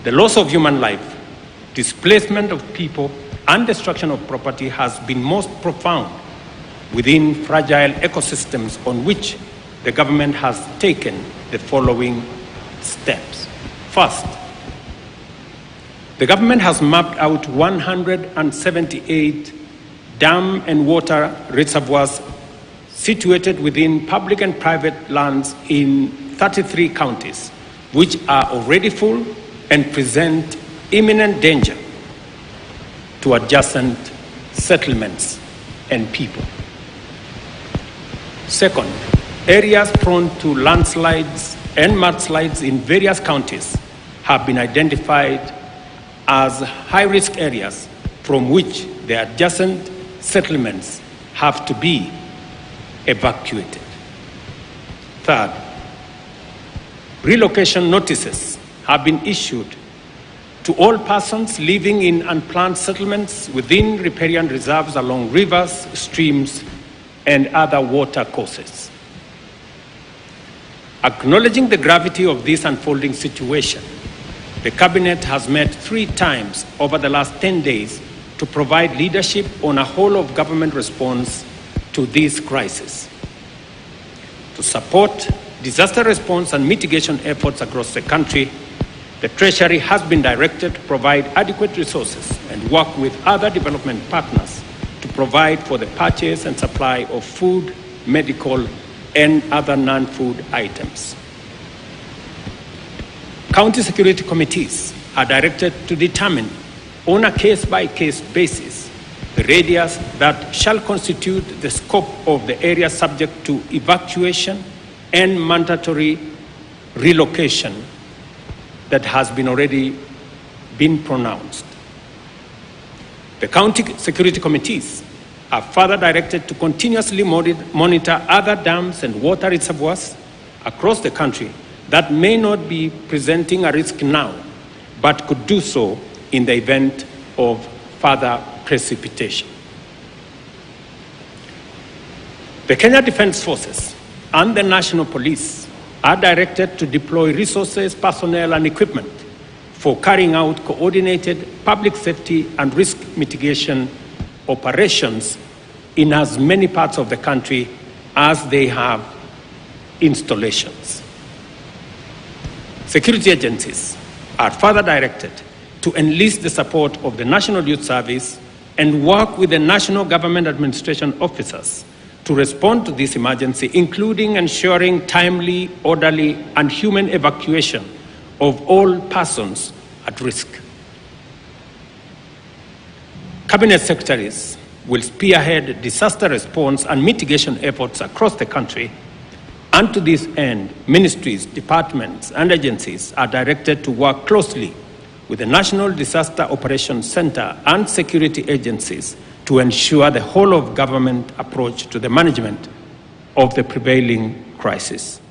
The loss of human life, displacement of people, and destruction of property has been most profound within fragile ecosystems on which the government has taken the following steps. First, the government has mapped out 178 dam and water reservoirs situated within public and private lands in 33 counties, which are already full and present imminent danger to adjacent settlements and people. Second, areas prone to landslides and mudslides in various counties have been identified as high-risk areas from which the adjacent settlements have to be evacuated. Third, relocation notices have been issued to all persons living in unplanned settlements within riparian reserves along rivers, streams, and other water courses. Acknowledging the gravity of this unfolding situation, the Cabinet has met 3 times over the last 10 days to provide leadership on a whole-of-government response to this crisis. To support disaster response and mitigation efforts across the country, the Treasury has been directed to provide adequate resources and work with other development partners to provide for the purchase and supply of food, medical, and other non-food items. County security committees are directed to determine on a case-by-case basis the radius that shall constitute the scope of the area subject to evacuation and mandatory relocation that has already been pronounced. The county security committees are further directed to continuously monitor other dams and water reservoirs across the country that may not be presenting a risk now, but could do so in the event of further precipitation. The Kenya Defence Forces and the National Police are directed to deploy resources, personnel, and equipment for carrying out coordinated public safety and risk mitigation operations in as many parts of the country as they have installations. Security agencies are further directed to enlist the support of the National Youth Service and work with the National Government Administration officers to respond to this emergency, including ensuring timely, orderly, and human evacuation of all persons at risk. Cabinet secretaries will spearhead disaster response and mitigation efforts across the country, and to this end, ministries, departments, and agencies are directed to work closely with the National Disaster Operations Center and security agencies to ensure the whole-of-government approach to the management of the prevailing crisis.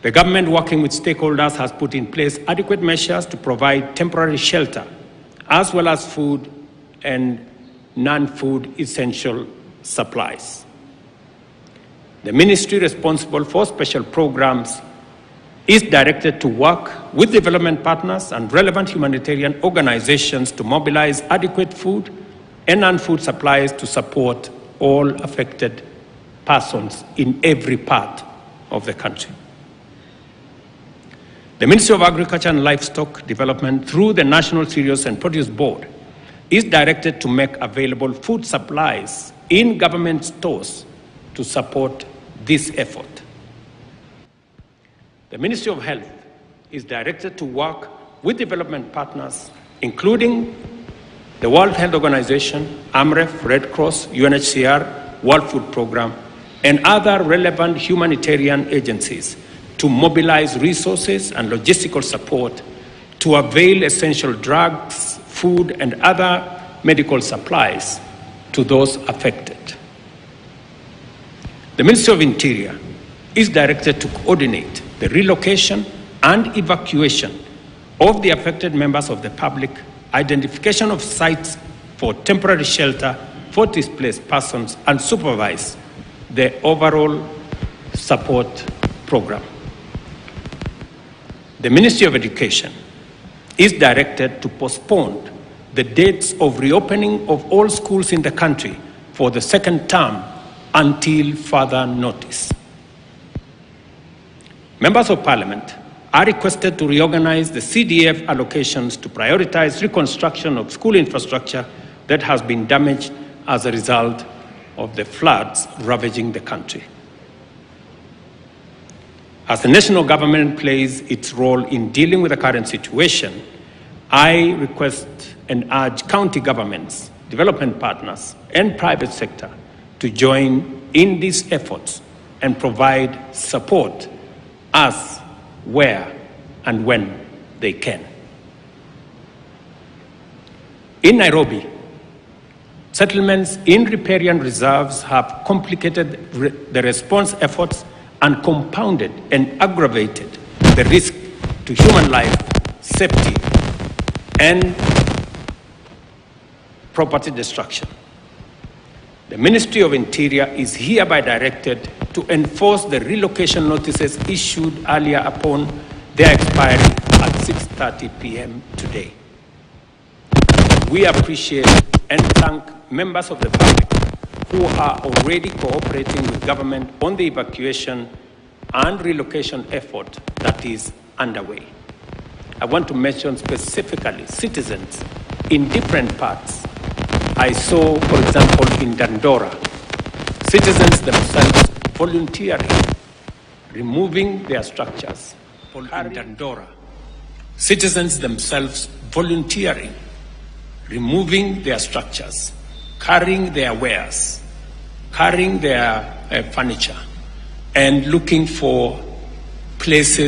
The government, working with stakeholders, has put in place adequate measures to provide temporary shelter, as well as food and non-food essential supplies. The ministry responsible for special programs is directed to work with development partners and relevant humanitarian organizations to mobilize adequate food and non-food supplies to support all affected persons in every part of the country. The Ministry of Agriculture and Livestock Development, through the National Cereals and Produce Board, is directed to make available food supplies in government stores to support this effort. The Ministry of Health is directed to work with development partners, including the World Health Organization, AMREF, Red Cross, UNHCR, World Food Programme, and other relevant humanitarian agencies to mobilize resources and logistical support to avail essential drugs, food, and other medical supplies to those affected. The Ministry of Interior is directed to coordinate the relocation and evacuation of the affected members of the public, identification of sites for temporary shelter for displaced persons, and supervise the overall support program. The Ministry of Education is directed to postpone the dates of reopening of all schools in the country for the second term until further notice. Members of Parliament are requested to reorganize the CDF allocations to prioritize reconstruction of school infrastructure that has been damaged as a result of the floods ravaging the country. As the national government plays its role in dealing with the current situation, I request and urge county governments, development partners, and private sector to join in these efforts and provide support as, where, and when they can. In Nairobi, settlements in riparian reserves have complicated the response efforts and compounded and aggravated the risk to human life, safety, and property destruction. The Ministry of Interior is hereby directed to enforce the relocation notices issued earlier upon their expiry at 6:30 p.m. today. We appreciate and thank members of the public who are already cooperating with government on the evacuation and relocation effort that is underway. I want to mention specifically citizens in different parts. I saw, for example, in Dandora, citizens themselves voluntarily removing their structures. In Dandora, citizens themselves volunteering, removing their structures, carrying their wares, carrying their furniture, and looking for places